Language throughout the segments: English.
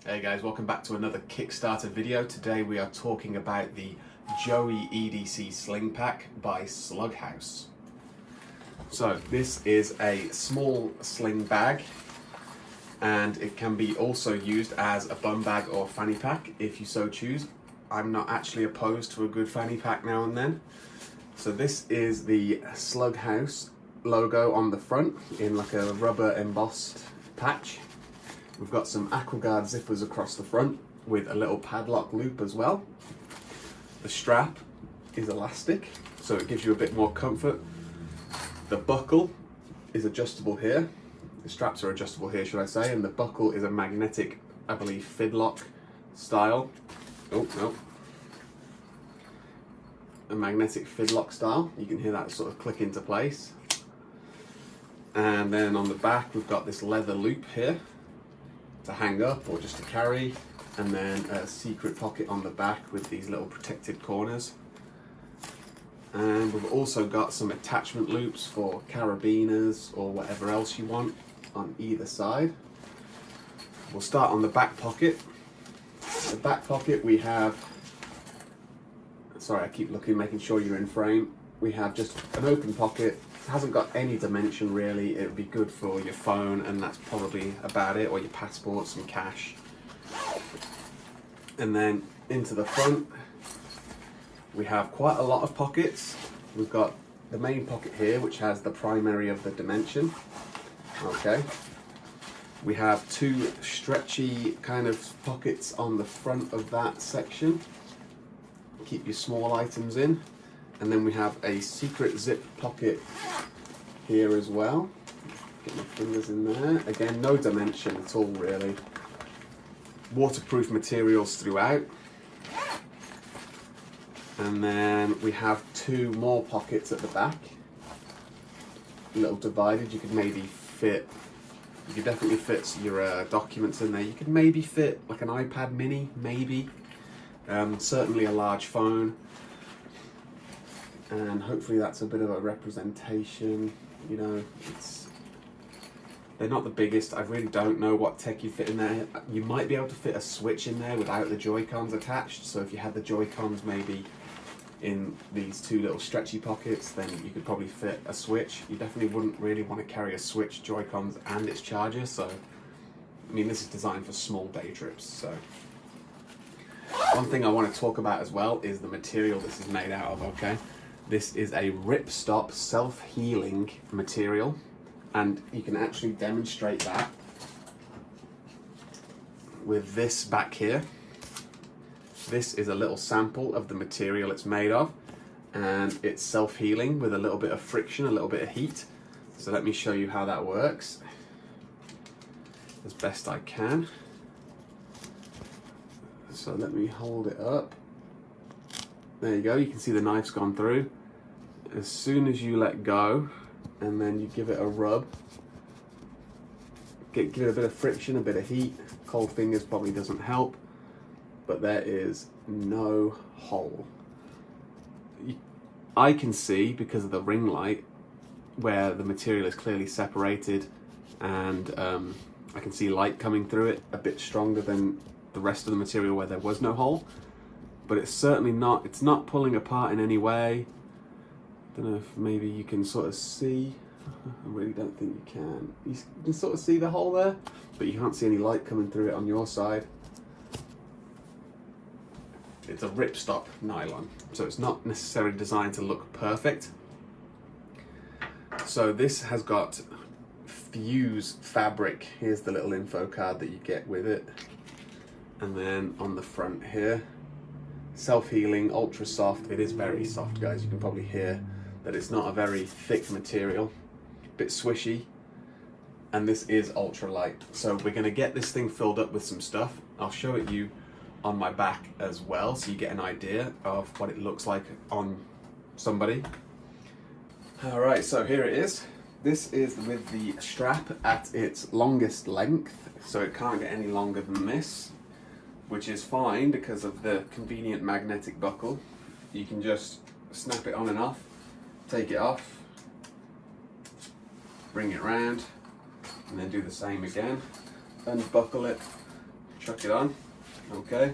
Hey guys, welcome back to another Kickstarter video. Today we are talking about the Joey EDC Sling Pack by Slughaus. So this is a small sling bag and it can be also used as a bum bag or fanny pack if you so choose. I'm not actually opposed to a good fanny pack now and then. So this is the Slughaus logo on the front in like a rubber embossed patch. We've got some AquaGuard zippers across the front with a little padlock loop as well. The strap is elastic, so it gives you a bit more comfort. The buckle is adjustable here. The straps are adjustable here, should I say, and the buckle is a magnetic, I believe, fidlock style. Oh, no. A magnetic fidlock style. You can hear that sort of click into place. And then on the back, we've got this leather loop here to hang up or just to carry, and then a secret pocket on the back with these little protected corners. And we've also got some attachment loops for carabiners or whatever else you want on either side. We'll start on the back pocket. The back pocket we have, sorry I keep looking, making sure you're in frame. We have just an open pocket. It hasn't got any dimension really. It would be good for your phone and that's probably about it, or your passport, some cash. And then into the front we have quite a lot of pockets. We've got the main pocket here which has the primary of the dimension. Okay. We have two stretchy kind of pockets on the front of that section. Keep your small items in. And then we have a secret zip pocket here as well. Get my fingers in there. Again, no dimension at all really. Waterproof materials throughout. And then we have two more pockets at the back. A little divided. You could maybe fit, you could definitely fit your documents in there. You could maybe fit like an iPad mini, maybe. Certainly a large phone. And hopefully that's a bit of a representation. You know, they're not the biggest. I really don't know what tech you fit in there. You might be able to fit a Switch in there without the Joy-Cons attached. So if you had the Joy-Cons maybe in these two little stretchy pockets, then you could probably fit a Switch. You definitely wouldn't really want to carry a Switch, Joy-Cons and its charger. So, I mean, this is designed for small day trips. So, one thing I want to talk about as well is the material this is made out of, okay? This is a ripstop self-healing material, and you can actually demonstrate that with this back here. This is a little sample of the material it's made of, and it's self-healing with a little bit of friction, a little bit of heat. So let me show you how that works as best I can. So let me hold it up. There you go, you can see the knife's gone through. As soon as you let go and then you give it a rub, give it a bit of friction, a bit of heat. Cold fingers probably doesn't help, but there is no hole. I can see, because of the ring light, where the material is clearly separated, and I can see light coming through it a bit stronger than the rest of the material where there was no hole. But it's certainly not, it's not pulling apart in any way. I don't know if maybe you can sort of see. I really don't think you can. You can sort of see the hole there, but you can't see any light coming through it on your side. It's a ripstop nylon, so it's not necessarily designed to look perfect. So this has got fuse fabric. Here's the little info card that you get with it. And then on the front here, self-healing, ultra soft. It is very soft, guys. You can probably hear that it's not a very thick material, a bit swishy, and this is ultra light. So we're going to get this thing filled up with some stuff. I'll show it you on my back as well, so you get an idea of what it looks like on somebody. All right, so here it is. This is with the strap at its longest length, so it can't get any longer than this, which is fine because of the convenient magnetic buckle. You can just snap it on and off, take it off, bring it round, and then do the same again. Unbuckle it, chuck it on. Okay.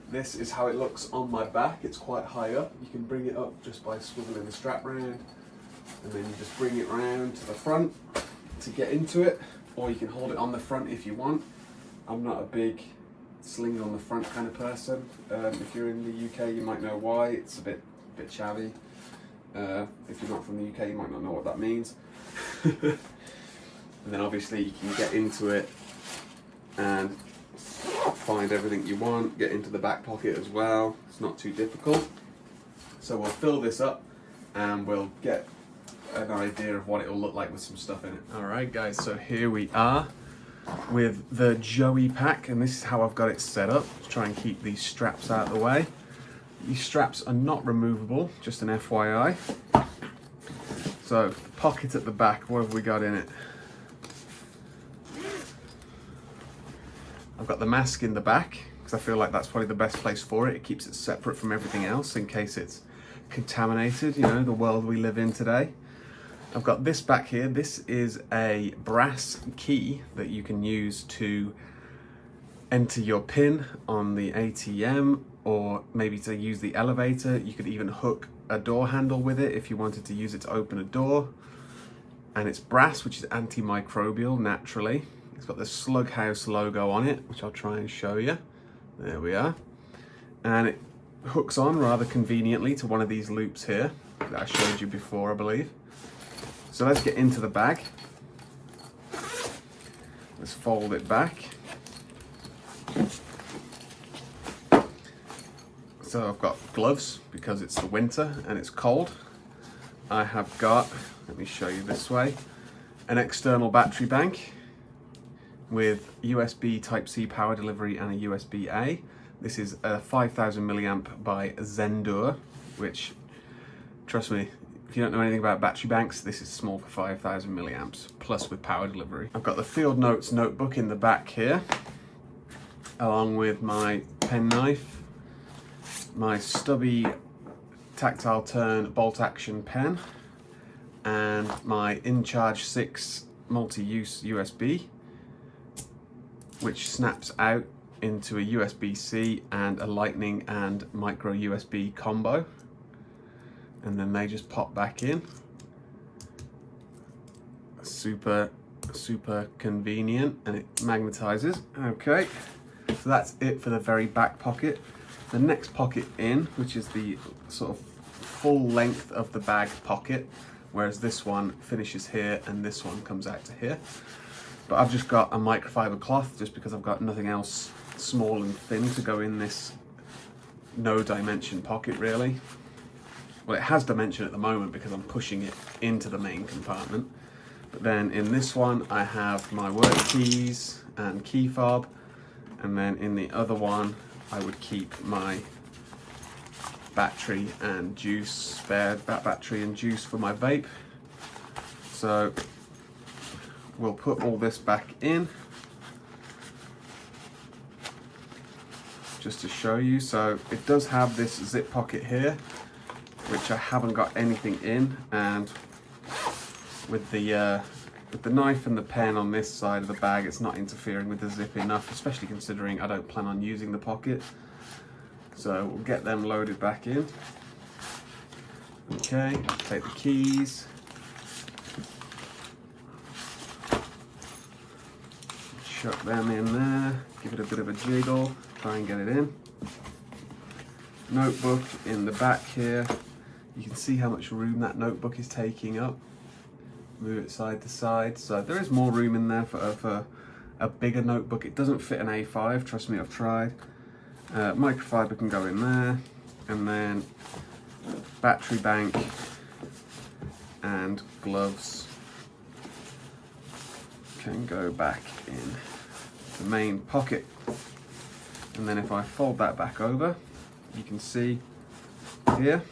This is how it looks on my back. It's quite high up. You can bring it up just by swiveling the strap round, and then you just bring it round to the front to get into it, or you can hold it on the front if you want. I'm not a big sling on the front kind of person. If you're in the UK, you might know why. It's a bit chavvy. If you're not from the UK, you might not know what that means. And then obviously you can get into it and find everything you want, get into the back pocket as well. It's not too difficult. So we'll fill this up and we'll get an idea of what it will look like with some stuff in it. Alright guys, so here we are with the Joey pack, and this is how I've got it set up to try and keep these straps out of the way. These straps are not removable, just an FYI. So, pocket at the back, what have we got in it? I've got the mask in the back, because I feel like that's probably the best place for it. It keeps it separate from everything else in case it's contaminated, you know, the world we live in today. I've got this back here. This is a brass key that you can use to enter your PIN on the ATM, or maybe to use the elevator. You could even hook a door handle with it if you wanted to use it to open a door. And it's brass, which is antimicrobial naturally. It's got the Slughaus logo on it, which I'll try and show you. There we are. And it hooks on rather conveniently to one of these loops here that I showed you before, I believe. So let's get into the bag. Let's fold it back. So I've got gloves because it's the winter and it's cold. I have got, let me show you this way, an external battery bank with USB Type-C power delivery and a USB-A. This is a 5000 milliamp by Zendur, which, trust me, if you don't know anything about battery banks, this is small for 5000 milliamps, plus with power delivery. I've got the Field Notes notebook in the back here, along with my pen knife, my stubby tactile turn bolt action pen, and my InCharge 6 multi-use USB, which snaps out into a USB-C and a Lightning and micro USB combo. And then they just pop back in. Super convenient, and it magnetizes. Okay, so that's it for the very back pocket. The next pocket in, which is the sort of full length of the bag pocket, whereas this one finishes here and this one comes out to here. But I've just got a microfiber cloth just because I've got nothing else small and thin to go in this no dimension pocket really. Well, it has dimension at the moment because I'm pushing it into the main compartment. But then in this one, I have my work keys and key fob. And then in the other one, I would keep my battery and juice, spare battery and juice for my vape. So we'll put all this back in just to show you. So it does have this zip pocket here, which I haven't got anything in, and with the knife and the pen on this side of the bag, it's not interfering with the zip enough, especially considering I don't plan on using the pocket. So we'll get them loaded back in. Okay, take the keys. Chuck them in there, give it a bit of a jiggle, try and get it in. Notebook in the back here. You can see how much room that notebook is taking up. Move it side to side. So there is more room in there for a bigger notebook. It doesn't fit an A5, trust me, I've tried. Microfiber can go in there, and then battery bank and gloves can go back in the main pocket. And then if I fold that back over, you can see here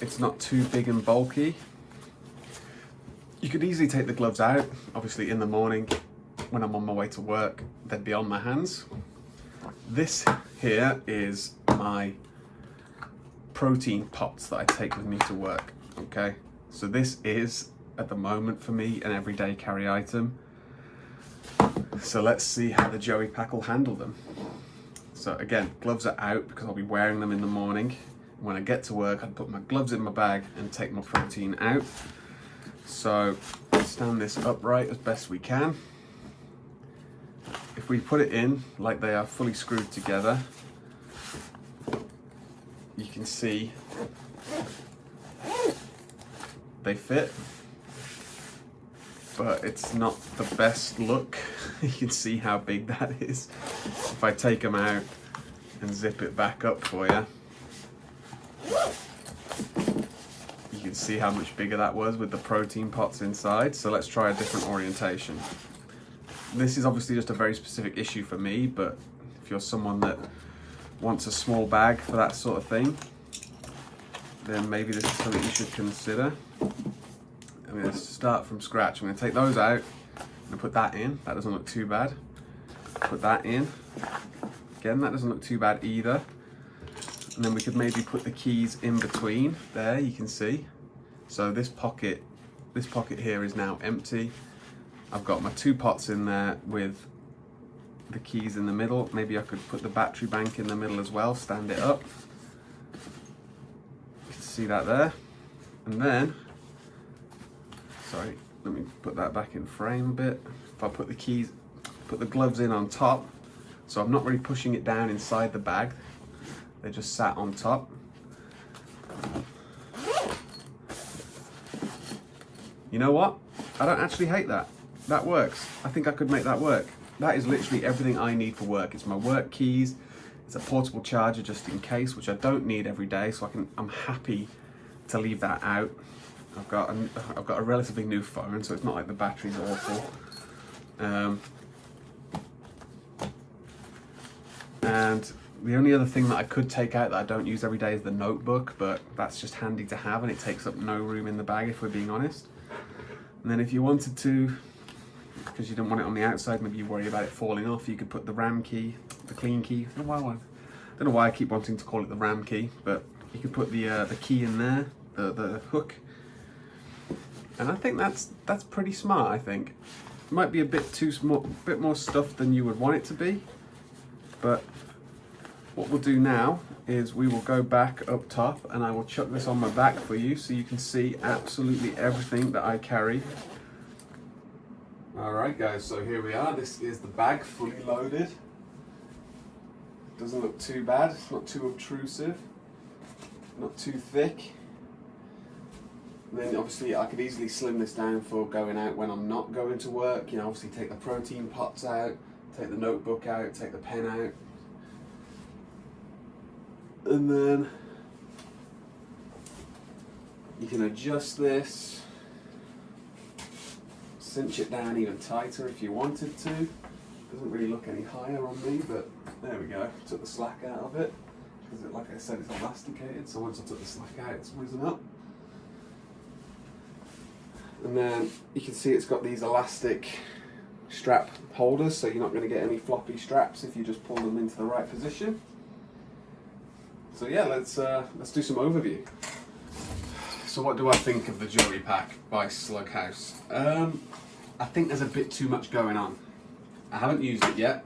it's not too big and bulky. You could easily take the gloves out. Obviously in the morning when I'm on my way to work, they'd be on my hands. This here is my protein pots that I take with me to work. Okay, so this is at the moment for me an everyday carry item. So let's see how the Joey pack will handle them. So again, gloves are out because I'll be wearing them in the morning. When I get to work, I'd put my gloves in my bag and take my protein out. So stand this upright as best we can. If we put it in like they are fully screwed together, you can see they fit, but it's not the best look. You can see how big that is. If I take them out and zip it back up for you, you can see how much bigger that was with the protein pots inside. So let's try a different orientation. This is obviously just a very specific issue for me, but if you're someone that wants a small bag for that sort of thing, then maybe this is something you should consider. I'm going to start from scratch. I'm going to take those out. I'm going to put that in. That doesn't look too bad. Put that in. Again, that doesn't look too bad either. And then we could maybe put the keys in between. There, you can see. So this pocket here is now empty. I've got my 2 pots in there with the keys in the middle. Maybe I could put the battery bank in the middle as well, stand it up. You can see that there. And then, sorry, let me put that back in frame a bit. If I put the keys, put the gloves in on top, so I'm not really pushing it down inside the bag. They just sat on top. You know what? I don't actually hate that. That works. I think I could make that work. That is literally everything I need for work. It's my work keys. It's a portable charger just in case, which I don't need every day, so I'm happy to leave that out. I've got a relatively new phone, so it's not like the battery's awful. And the only other thing that I could take out that I don't use every day is the notebook, but that's just handy to have and it takes up no room in the bag if we're being honest. And then if you wanted to, because you don't want it on the outside, maybe you worry about it falling off, you could put the RAM key, the clean key. I don't know why I keep wanting to call it the RAM key, but you could put the key in there, the hook. And I think that's pretty smart, I think. It might be a bit too small, bit more stuff than you would want it to be, but what we'll do now is we will go back up top and I will chuck this on my back for you so you can see absolutely everything that I carry. Alright guys, so here we are. This is the bag fully loaded. Doesn't look too bad, it's not too obtrusive, not too thick. And then obviously I could easily slim this down for going out when I'm not going to work. You know, obviously take the protein pots out, take the notebook out, take the pen out. And then you can adjust this, cinch it down even tighter if you wanted to. Doesn't really look any higher on me, but there we go. Took the slack out of it because, like I said, it's elasticated. So once I took the slack out, it's risen up. And then you can see it's got these elastic strap holders, so you're not going to get any floppy straps if you just pull them into the right position. So yeah, let's do some overview. So what do I think of the Joey pack by Slughaus? I think there's a bit too much going on. I haven't used it yet.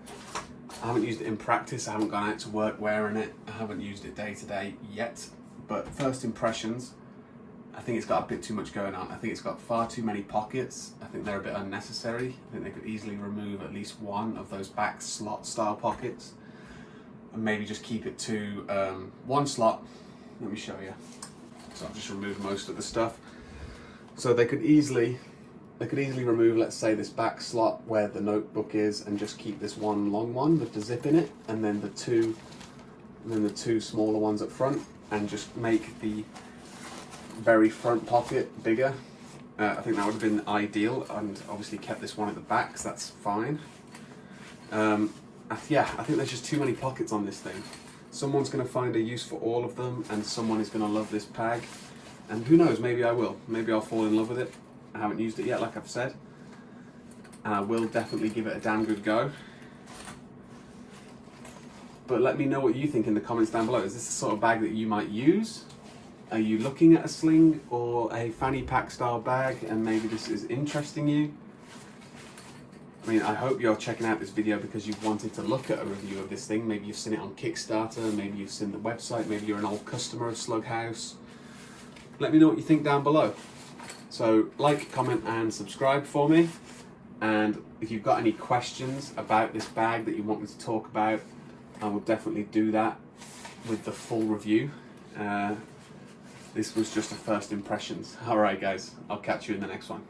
I haven't used it in practice. I haven't gone out to work wearing it. I haven't used it day to day yet. But first impressions, I think it's got a bit too much going on. I think it's got far too many pockets. I think they're a bit unnecessary. I think they could easily remove at least one of those back slot style pockets. And maybe just keep it to one slot. Let me show you. So I've just removed most of the stuff. So they could easily remove, let's say, this back slot where the notebook is, and just keep this one long one with the zip in it, and then the two smaller ones up front, and just make the very front pocket bigger. I think that would have been ideal, and obviously kept this one at the back, so that's fine. Yeah, I think there's just too many pockets on this thing. Someone's going to find a use for all of them, and someone is going to love this bag. And who knows, maybe I will. Maybe I'll fall in love with it. I haven't used it yet, like I've said. And I will definitely give it a damn good go. But let me know what you think in the comments down below. Is this the sort of bag that you might use? Are you looking at a sling or a fanny pack style bag and maybe this is interesting you? I mean, I hope you're checking out this video because you've wanted to look at a review of this thing. Maybe you've seen it on Kickstarter, maybe you've seen the website, maybe you're an old customer of Slughaus. Let me know what you think down below. So like, comment and subscribe for me. And if you've got any questions about this bag that you want me to talk about, I will definitely do that with the full review. This was just a first impressions. Alright guys, I'll catch you in the next one.